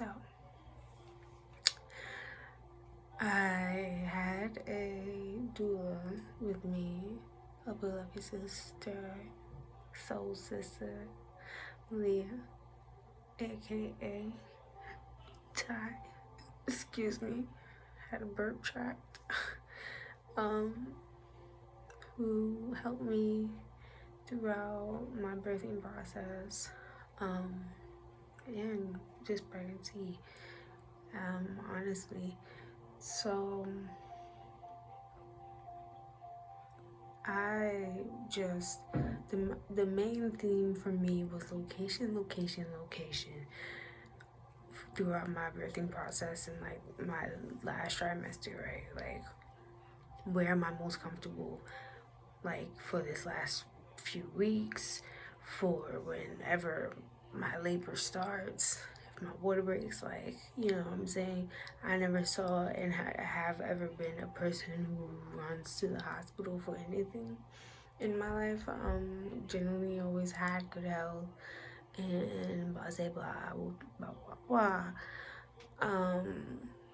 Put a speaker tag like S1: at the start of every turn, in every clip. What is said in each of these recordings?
S1: So, I had a doula with me, a beloved sister, soul sister, Leah, aka Ty. Excuse me, had a burp tract. um, who helped me throughout my birthing process, and just pregnancy, honestly. So I just the main theme for me was location throughout my birthing process and like my last trimester, right? Like, where am I most comfortable, like, for this last few weeks, for whenever my labor starts, if my water breaks, like, you know what I'm saying? I never saw and have ever been a person who runs to the hospital for anything in my life. Generally always had good health and blah blah blah blah blah blah.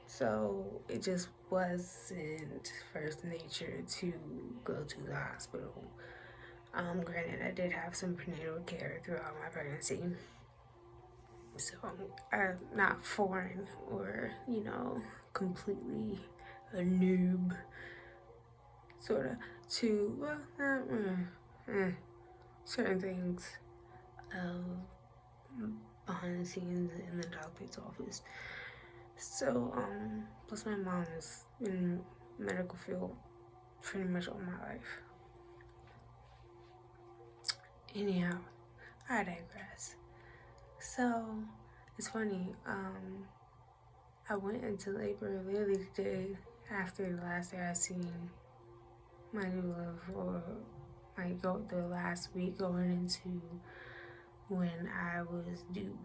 S1: So it just wasn't first nature to go to the hospital. Granted, I did have some prenatal care throughout my pregnancy, so I'm not foreign or, completely a noob, sort of, to certain things behind the scenes in the doctor's office. So, plus my mom is in medical field pretty much all my life. Anyhow, I digress. So, it's funny, I went into labor literally the day after the last day I seen my new love, or like the last week going into when I was due.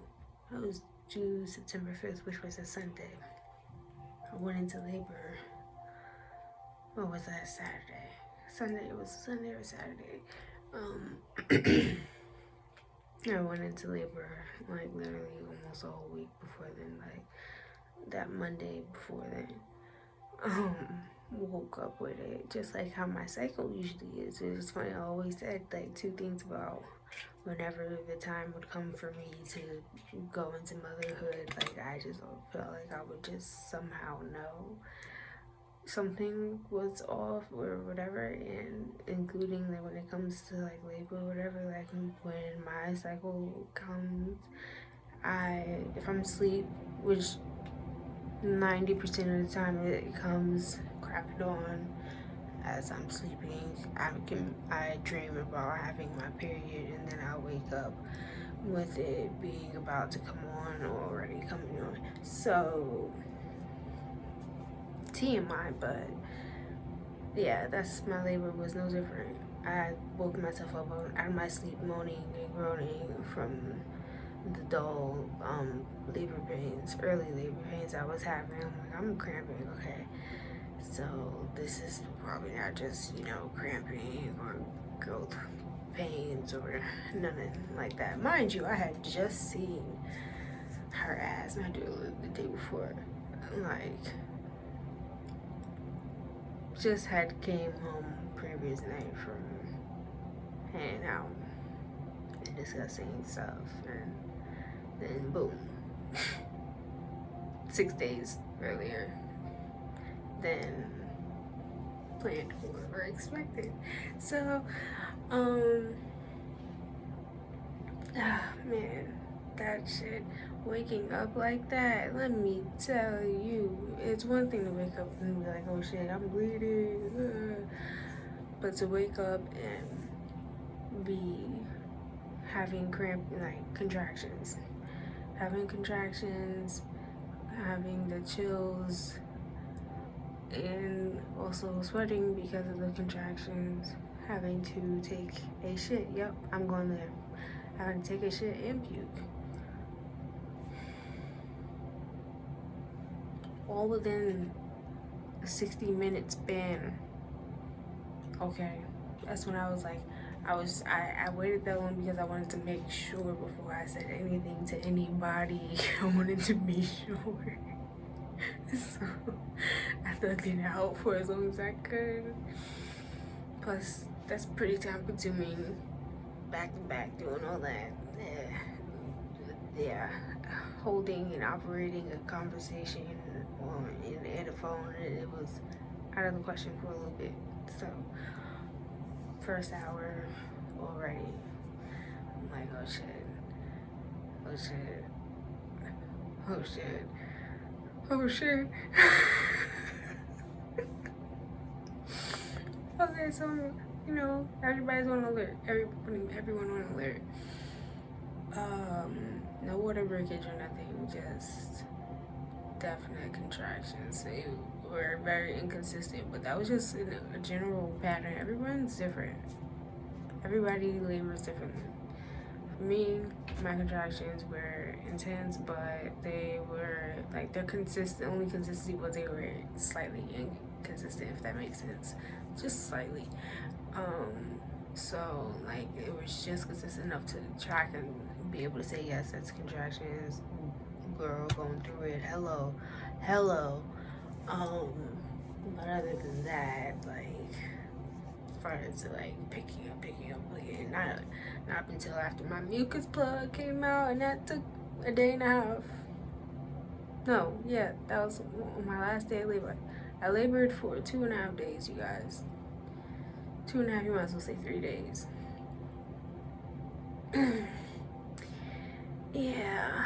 S1: I was due September 5th, which was a Sunday. I went into labor. What was that, Saturday? Sunday, it was Sunday or Saturday. I went into labor like literally almost a whole week before then, like that Monday before then. Woke up with it, just like how my cycle usually is. It's funny, I always said like two things about whenever the time would come for me to go into motherhood, like I just felt like I would just somehow know something was off or whatever, and including like when it comes to like labor or whatever, like when my cycle comes, if I'm asleep, which 90% of the time it comes crack of dawn as I'm sleeping, I dream about having my period, and then I wake up with it being about to come on or already coming on. So TMI, but yeah, that's my labor was no different. I woke myself up out of my sleep moaning and groaning from the dull labor pains, early labor pains I was having. I'm like, I'm cramping, okay. So this is probably not just, cramping or growth pains or nothing like that. Mind you, I had just seen her ass, my doula, the day before. Like, just had came home previous night from hanging out and discussing stuff, and then boom, 6 days earlier than planned for or expected. So, man, that shit, waking up like that, let me tell you, it's one thing to wake up and be like, oh shit, I'm bleeding, but to wake up and be having contractions, having the chills, and also sweating because of the contractions, having to take a shit. Yep, I'm going there. Having to take a shit and puke. All within a 60-minute span. Okay, that's when I was like, I waited that long because I wanted to make sure before I said anything to anybody. I wanted to be sure. So I thought it out for as long as I could. Plus, that's pretty time consuming. Back to back doing all that. Yeah. Holding and operating a conversation in a phone, it was out of the question for a little bit. So, first hour already, I'm like, oh shit, oh shit, oh shit, oh shit. Okay, so, everybody's on alert. Everyone on alert. No water breakage or nothing, just definite contractions. They were very inconsistent, but that was just a general pattern. Everyone's different. Everybody labors differently. For me, my contractions were intense, but they were like their only consistency was they were slightly inconsistent, if that makes sense. Just slightly. So like it was just consistent enough to track and be able to say yes, that's contractions, girl, going through it, hello. But other than that, like as far as like picking up again, not up until after my mucus plug came out, and that took a day and a half. No, yeah, that was on my last day of labor. I labored for 2.5 days, you guys. 2.5, you might as well say 3 days. Yeah.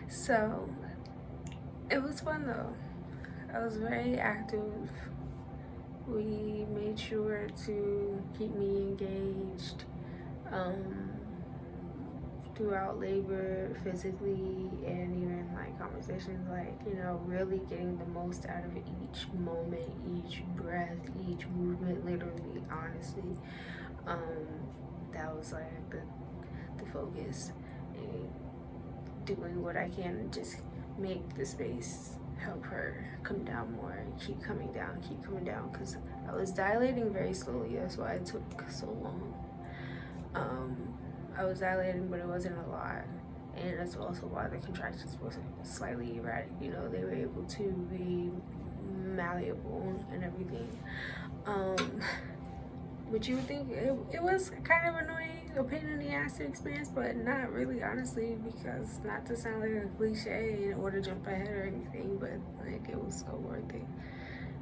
S1: So, it was fun though. I was very active. We made sure to keep me engaged throughout labor, physically, and even like conversations, like, really getting the most out of each moment, each breath, each movement, literally, honestly. That was like the focus. And doing what I can to just make the space help her come down more and keep coming down, because I was dilating very slowly. That's why it took so long. I was dilating, but it wasn't a lot, and that's also why the contractions were slightly erratic. They were able to be malleable and everything. But you would think it was kind of annoying, a pain in the ass to experience, but not really, honestly, because not to sound like a cliche or to jump ahead or anything, but like it was so worth it.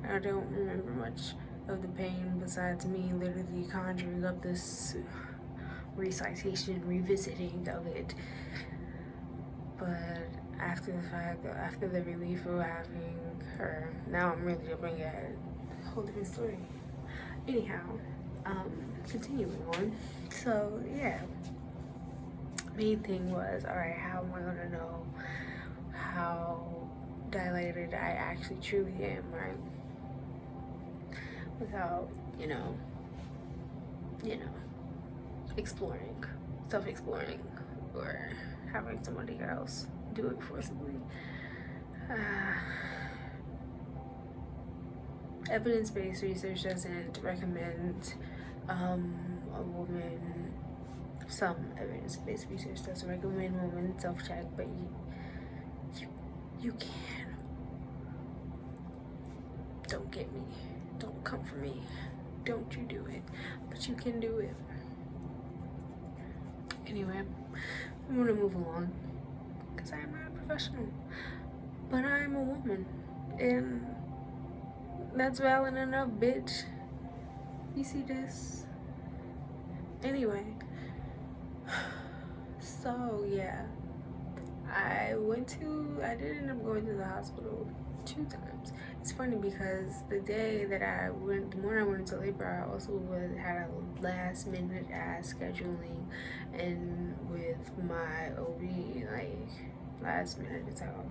S1: I don't remember much of the pain besides me literally conjuring up this revisiting of it. But after the fact, after the relief of having her, now I'm really jumping at a whole different story. Anyhow, continuing on. So yeah, main thing was, all right, how am I gonna know how dilated I actually truly am, right? Without, self-exploring, or having somebody else do it forcibly. Evidence-based research doesn't recommend a woman. Some evidence-based research doesn't recommend women self-check, but you can. Don't get me. Don't come for me. Don't you do it. But you can do it. Anyway, I'm gonna move along because I am not a professional, but I am a woman, and that's valid enough, bitch. You see this? Anyway, so yeah, I did end up going to the hospital 2 times. It's funny because the morning I went into labor, I also had a last minute ass scheduling, and with my OB, like last minute it's out,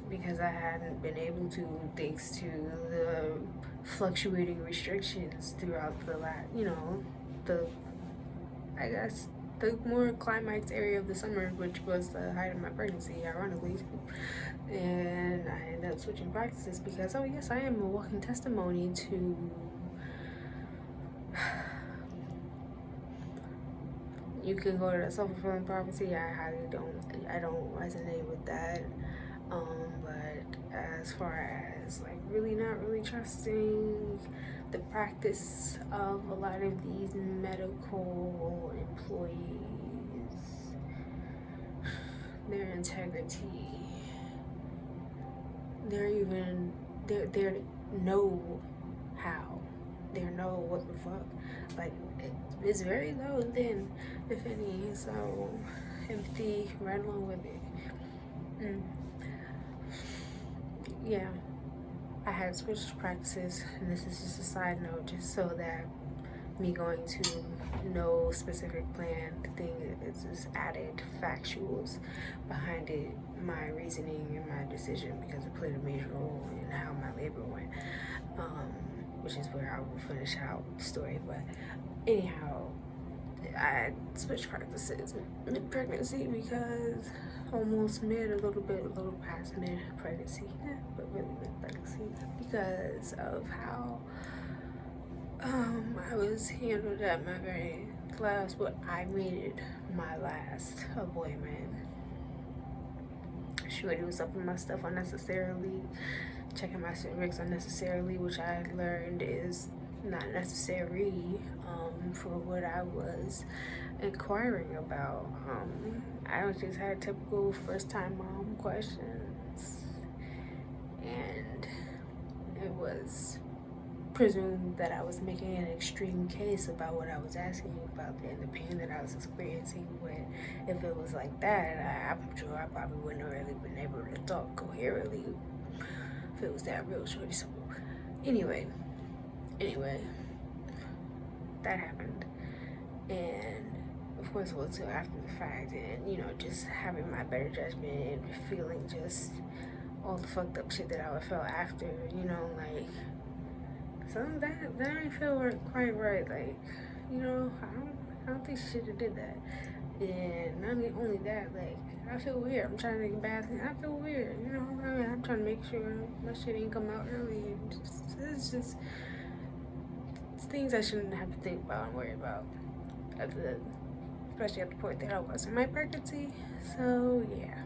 S1: because I hadn't been able to, thanks to the fluctuating restrictions throughout the I guess the more climax area of the summer, which was the height of my pregnancy, ironically. And I ended up switching practices because, oh yes, I am a walking testimony to you can go to the self-fulfilling prophecy. I don't resonate with that. But as far as like really not really trusting the practice of a lot of these medical employees, their integrity, their know how, their know what the fuck, like it's very low and thin, if any. So empathy right along with it. Yeah, I had switched practices, and this is just a side note, just so that me going to no specific plan thing is just added factuals behind it, my reasoning and my decision, because it played a major role in how my labor went, which is where I will finish out the story. But anyhow, I switched practices mid-pregnancy because almost a little past mid-pregnancy, but really mid-pregnancy, because of how I was handled at my very last, what I rated my last appointment. Shorty was upping my stuff unnecessarily, checking my cervix unnecessarily, which I learned is not necessary for what I was inquiring about. I just had typical first-time mom questions, and it was presumed that I was making an extreme case about what I was asking about and the pain that I was experiencing. When if it was like that, I'm sure I probably wouldn't have really been able to talk coherently if it was that real, shorty. So anyway, that happened, and of course it was until after the fact, and just having my better judgment and feeling just all the fucked up shit that I would feel after, like some of that didn't feel quite right. Like, I don't think she should have did that. And not only that, like, I feel weird. I'm trying to make a bad thing. I feel weird, I'm trying to make sure my shit didn't come out early. It's just it's things I shouldn't have to think about and worry about, especially at the point that I was in my pregnancy. So yeah,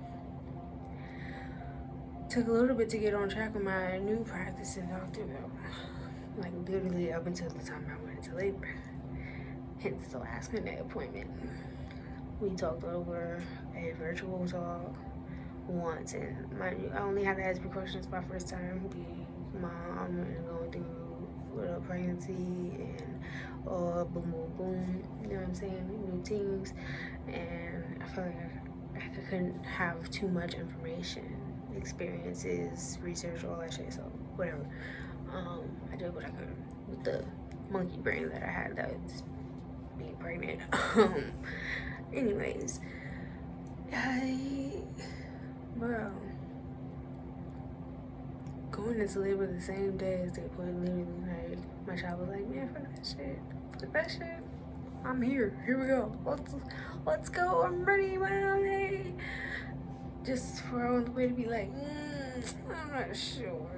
S1: took a little bit to get on track with my new practice and doctor though. Like literally up until the time I went into labor, hence the last minute appointment. We talked over a virtual talk once, and mind you, I only had to ask questions my first time being mom and going through with a pregnancy and boom, boom, boom, you know what I'm saying, new things, and I felt like I couldn't have too much information, experiences, research, all that shit, so whatever. I did what I could with the monkey brain that I had that was being pregnant. Anyways, bro, going into labor the same day as they put literally, like, my child was like, man, fuck that shit, I'm here we go, let's go, I'm ready, man, hey. Just for on the way to be like, I'm not sure.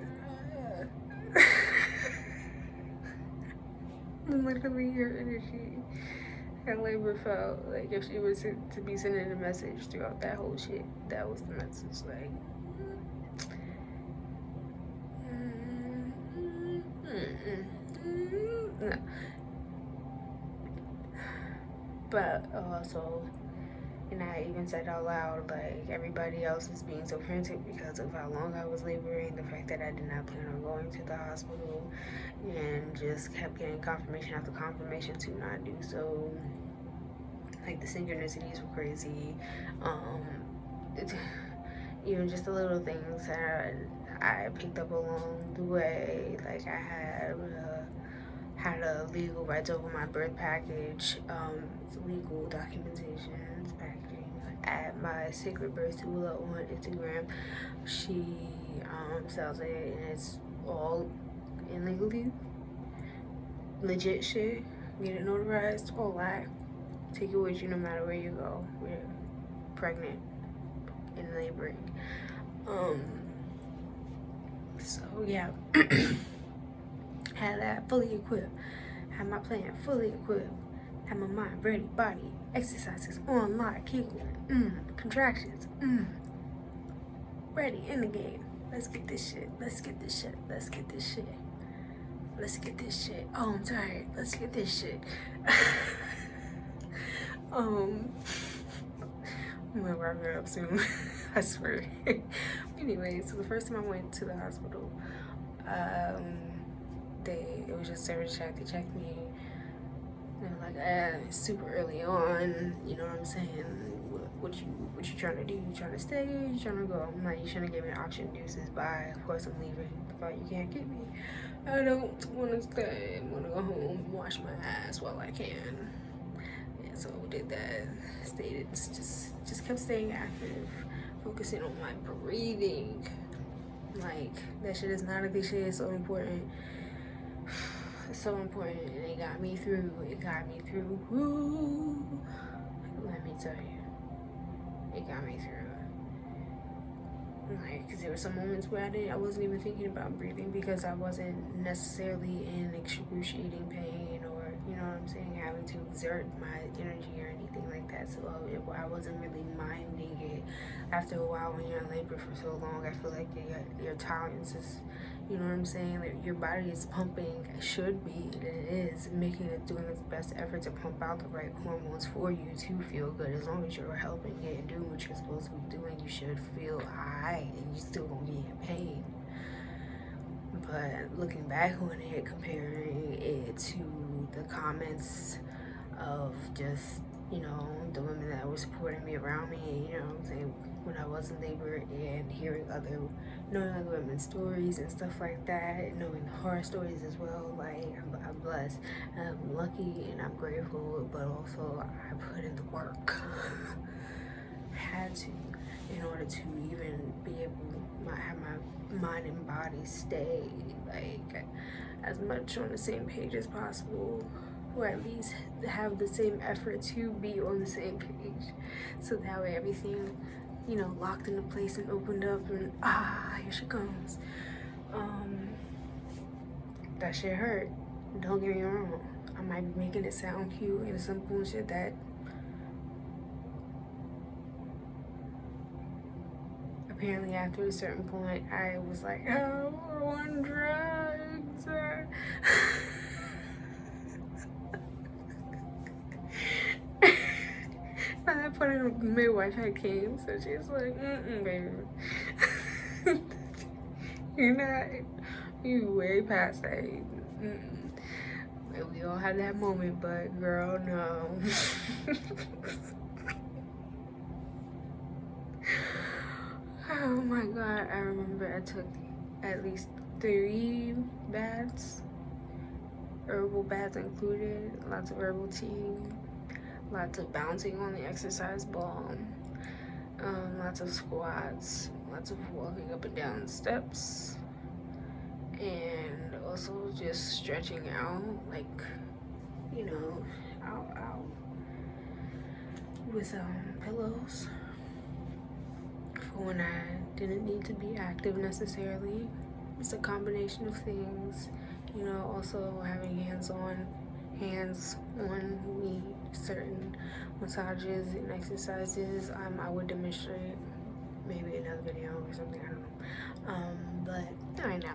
S1: Literally her energy, her labor felt like if she was to be sending a message throughout that whole shit, that was the message, like, no. But also, and I even said out loud, like, everybody else is being so frantic because of how long I was laboring, the fact that I did not plan on going to the hospital, and just kept getting confirmation after confirmation to not do so. Like, the synchronicities were crazy. Even just the little things that I picked up along the way. Like, I had a legal rights over my birth package, legal documentations, packaging. At my secret birth doula on Instagram, she sells it, and it's all illegally legit shit. Get it notarized, all that. Take it with you no matter where you go. We're pregnant and laboring. So yeah, had that fully equipped. Had my plan fully equipped. Had my mind ready, body, exercises on lock, Kegel, contractions, ready in the game. Let's get this shit. Let's get this shit. Let's get this shit. Let's get this shit. Oh, I'm tired. Let's get this shit. I'm gonna wrap it up soon. I swear. Anyway, so the first time I went to the hospital, it was just service check. They checked me. They were like, it's super early on. You know what I'm saying? What you trying to do? You trying to stay? You trying to go? I'm like, you shouldn't give me an option. Deuces. Bye. Of course I'm leaving. Thought you can't get me. I don't want to stay. I want to go home and wash my ass while I can. Yeah, so did that. Stayed. Just kept staying active, focusing on my breathing. Like, that shit is not a cliche. It's so important. It's so important, and it got me through. It got me through. Woo. Let me tell you, it got me through. Like, cause there were some moments where I wasn't even thinking about breathing because I wasn't necessarily in excruciating pain or, you know what I'm saying, having to exert my energy or anything like that. So I wasn't really minding it. After a while, when you're in labor for so long, I feel like your tolerance is, you know what I'm saying, like your body is pumping, should be, and it is doing its best effort to pump out the right hormones for you to feel good. As long as you're helping it and doing what you're supposed to be doing, you should feel high, and you still gonna be in pain. But looking back on it, comparing it to the comments of just, you know, the women that were supporting me around me, you know what I'm saying, when I was in labor, and knowing other women's stories and stuff like that, knowing the horror stories as well, like, I'm blessed, I'm lucky, and I'm grateful, but also I put in the work. Had to, in order to even be able to have my mind and body stay, like, as much on the same page as possible, or at least have the same effort to be on the same page, so that way everything, you know, locked into place and opened up, and here she comes. That shit hurt. Don't get me wrong. I might be making it sound cute and some bullshit that apparently after a certain point I was like, oh, I want drugs. By that point, the midwife had came, so she was like, baby. You way past that. We all had that moment, but girl, no. Oh my God, I remember I took at least 3 baths, herbal baths included, lots of herbal tea, lots of bouncing on the exercise ball, lots of squats, lots of walking up and down the steps, and also just stretching out, like, you know, out with pillows for when I didn't need to be active necessarily. It's a combination of things, you know, also having hands on me, certain massages and exercises. I would demonstrate maybe another video or something, I don't know, but I know.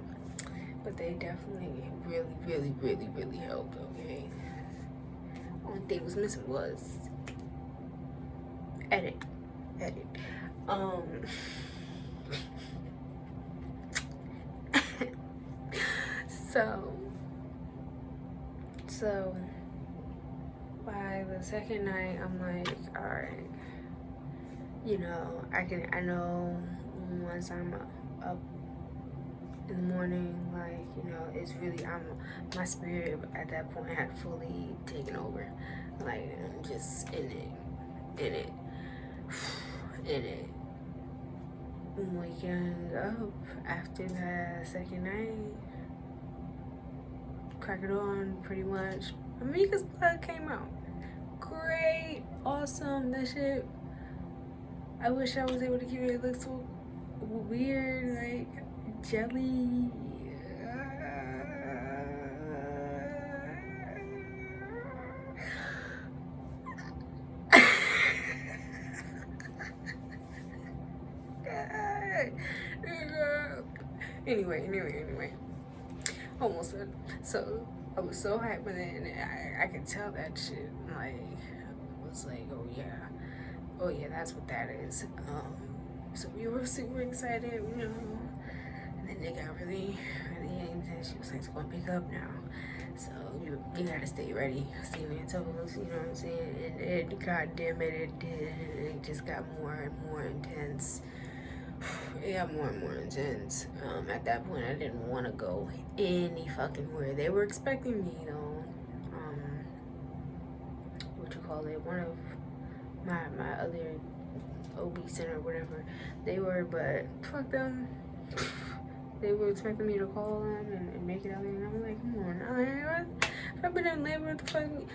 S1: But they definitely really helped, okay? Only thing was missing was edit. So by the second night, I'm like, all right, you know, I know once I'm up in the morning, like, you know, it's really, my spirit at that point had fully taken over. Like, I'm just in it. Waking up after that second night, crack it on pretty much. Amika's blood came out. great, awesome. That shit. I wish I was able to keep it look so weird, like jelly. Anyway. Almost done. So I was so hyped, but then I could tell that shit. Like, I was like, oh yeah, that's what that is. So we were super excited, you know. And then they got really intense. She was like, "It's gonna pick up now, so you gotta stay ready, stay on your toes." You know what I'm saying? And it, god damn it, it did. It just got more and more intense. It got more and more intense. At that point, I didn't want to go any fucking where. They were expecting me, though. What you call it? One of my other OB center, whatever. They were, but fuck them. They were expecting me to call them and make it out there, and I'm like, come on, if I've been in labor, what the fuck? I'm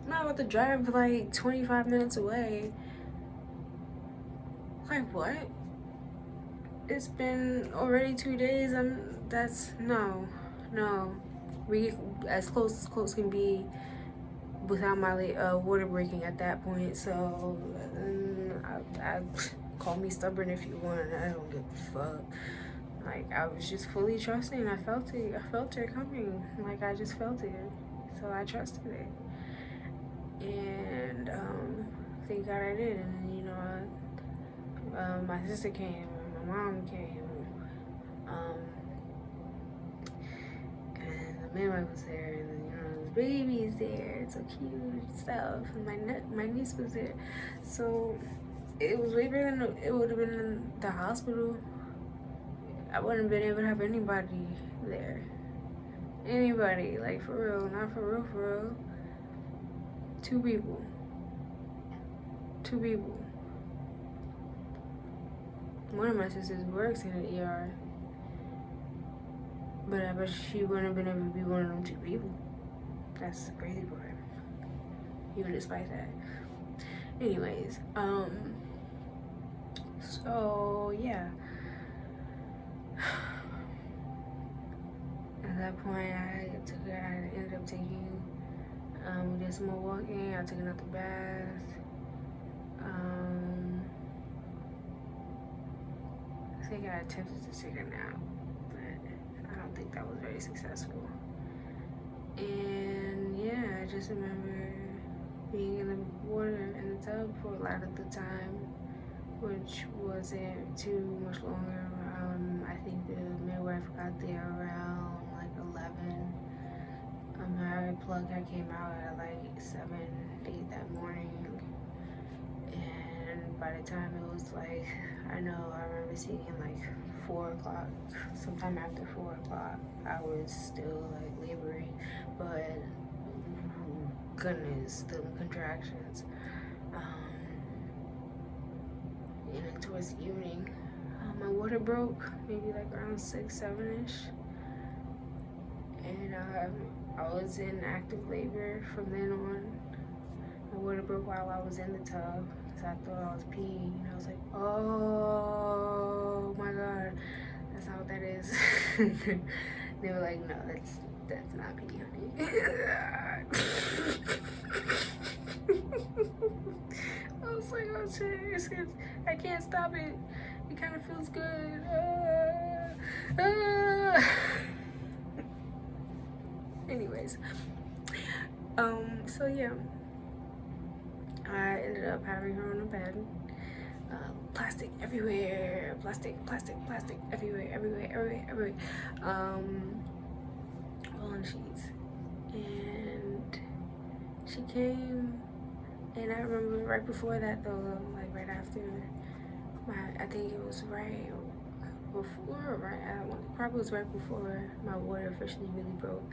S1: not about to drive like 25 minutes away. Like, what? It's been already 2 days. No. We as close can be without my water breaking at that point. So I call me stubborn if you want. I don't give a fuck. Like, I was just fully trusting. I felt it coming. Like, I just felt it. So I trusted it. And thank God I did. And you know, my sister came. My mom came. And the midwife was there, and then, you know, the baby's there. It's so cute and stuff. And my niece was there. So it was way better than it would have been in the hospital. I wouldn't have been able to have anybody there. Anybody, like, for real, not for real. Two people. One of my sisters works in an ER, but I bet she wouldn't have been able to be one of them two people. That's the crazy part. Even despite that. Anyways, so yeah. At that point, I ended up taking, we did some more walking. I took another bath. I think I attempted to take a nap, but I don't think that was very successful. And yeah, I just remember being in the water in the tub for a lot of the time, which wasn't too much longer. I think the midwife got there around like 11. My plug had came out at like 7, 8 that morning. And by the time it was like, I remember seeing like 4 o'clock, sometime after 4 o'clock, I was still like laboring, but goodness, the contractions. And then towards the evening, my water broke, maybe like around 6, 7-ish. And I was in active labor from then on. My water broke while I was in the tub, because I thought I was peeing. And I was like, oh my God, that's not what that is. They were like, no, that's not pee, honey. I was like, oh shit, it's cause I can't stop it. It kind of feels good. Anyways, so yeah, I ended up having her on the bed. Plastic everywhere, plastic everywhere. On sheets, and she came, and I remember right before that though, like right after I think it was right before, probably was right before my water officially really broke.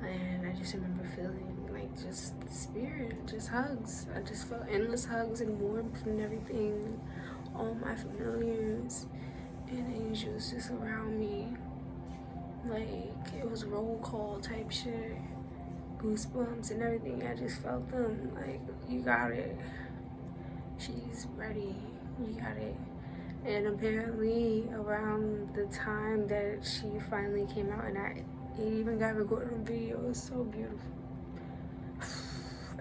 S1: And I just remember feeling like just the spirit, just hugs. I just felt endless hugs and warmth and everything. All my familiars and angels just around me. Like, it was roll call type shit goosebumps and everything. I just felt them. Like, you got it. She's ready. You got it. And apparently, around the time that she finally came out, and it even got recorded on video. It was so beautiful.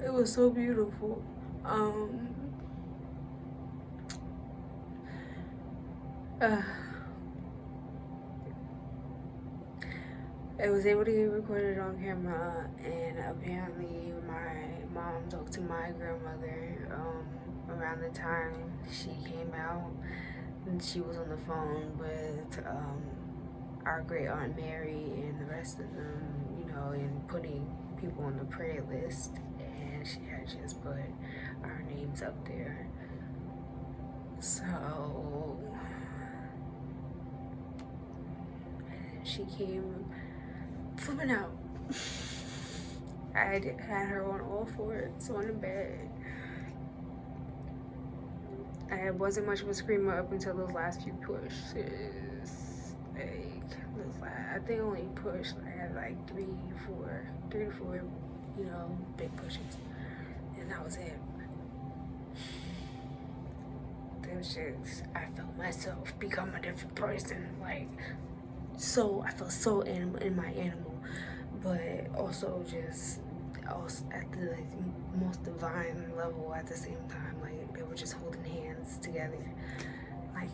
S1: It was so beautiful. It was able to get recorded on camera, and apparently my mom talked to my grandmother around the time she came out, and she was on the phone with our great aunt Mary and the rest of them, you know, and putting people on the prayer list, and she had just put our names up there. So she came flipping out. I had her on all fours on the bed. I wasn't much of a screamer up until those last few pushes. Like, I think I only pushed, I had like 3 to 4, you know, big pushes. And that was it. Them shits, I felt myself become a different person. Like, so, I felt so in my animal, but also just at the like, most divine level at the same time. Like, they were just holding hands together, like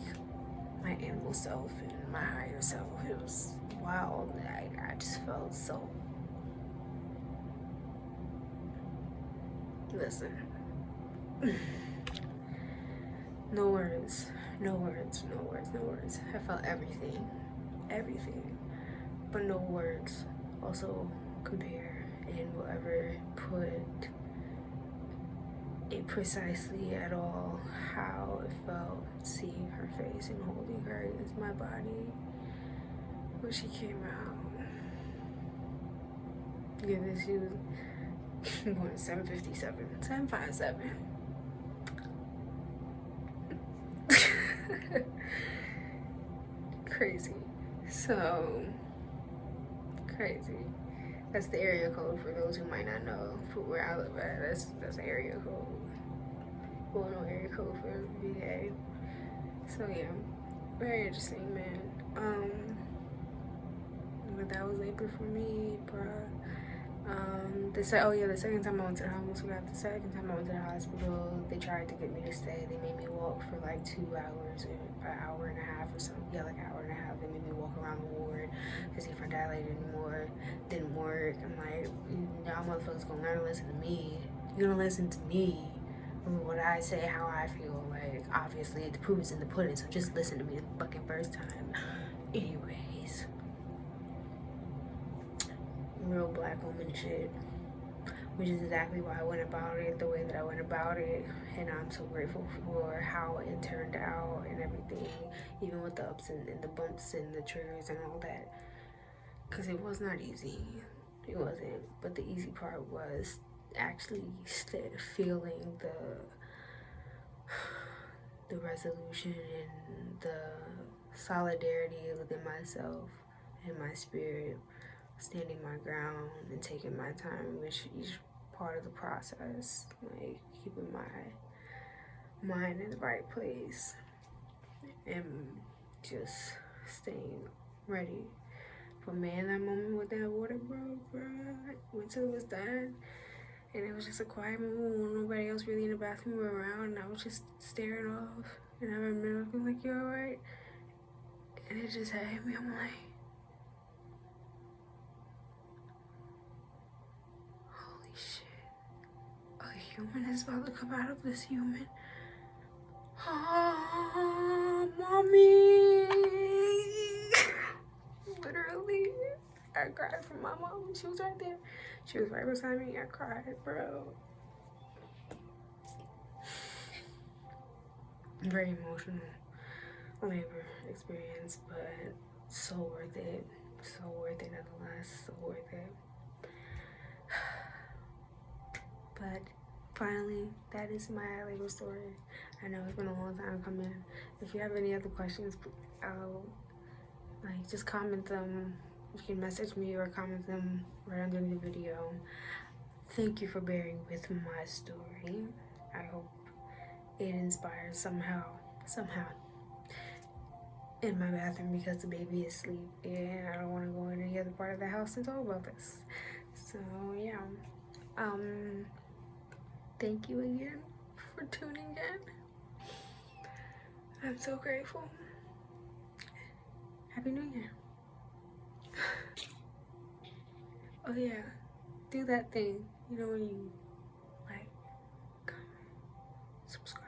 S1: my animal self and my higher self. It was wild. I just felt so. Listen, no words, no words, no words, no words. I felt everything, but no words also compare and will ever put it precisely at all how it felt seeing her face and holding her against my body when she came out. Yeah, this she was born 757, 757. Crazy. So crazy. That's the area code for those who might not know. For where I live at, that's the area code. Well, no area code for VA. So yeah, very interesting, man. But that was labor for me, bruh. The second time I went to the hospital, the second time I went to the hospital, they tried to get me to stay. They made me walk for like 2 hours or an hour and a half or something. Yeah, like an hour and a half. They made me walk around the ward to see if I dilated anymore. Didn't work. I'm like, y'all motherfuckers gonna learn to listen to me. You're gonna listen to me when I say how I feel. Like, obviously the proof is in the pudding, so just listen to me the fucking first time. Anyways, real black woman shit, which is exactly why I went about it the way that I went about it, and I'm so grateful for how it turned out and everything, even with the ups and the bumps and the triggers and all that, because it was not easy. It wasn't, but the easy part was actually feeling the resolution and the solidarity within myself and my spirit, standing my ground and taking my time with each part of the process, like keeping my mind in the right place and just staying ready. For me in that moment with that water broke, wait till it was done, and it was just a quiet moment when nobody else really in the bathroom were around, and I was just staring off, and I remember being like, "You alright?" And it just hit me. I'm like, holy shit, a human is about to come out of this human. Oh, mommy. Literally, I cried for my mom. She was right there. She was right beside me. I cried, bro. Very emotional labor experience, but so worth it. So worth it nonetheless. So worth it. But finally, that is my labor story. I know it's been a long time coming. If you have any other questions, just comment them You can message me or comment them right under the video. Thank you for bearing with my story. I hope it inspires somehow in my bathroom because the baby is asleep and I don't want to go in any other part of the house and talk about this. So yeah, thank you again for tuning in. I'm so grateful. Happy New Year. Oh yeah, do that thing, you know, when you like, comment, subscribe.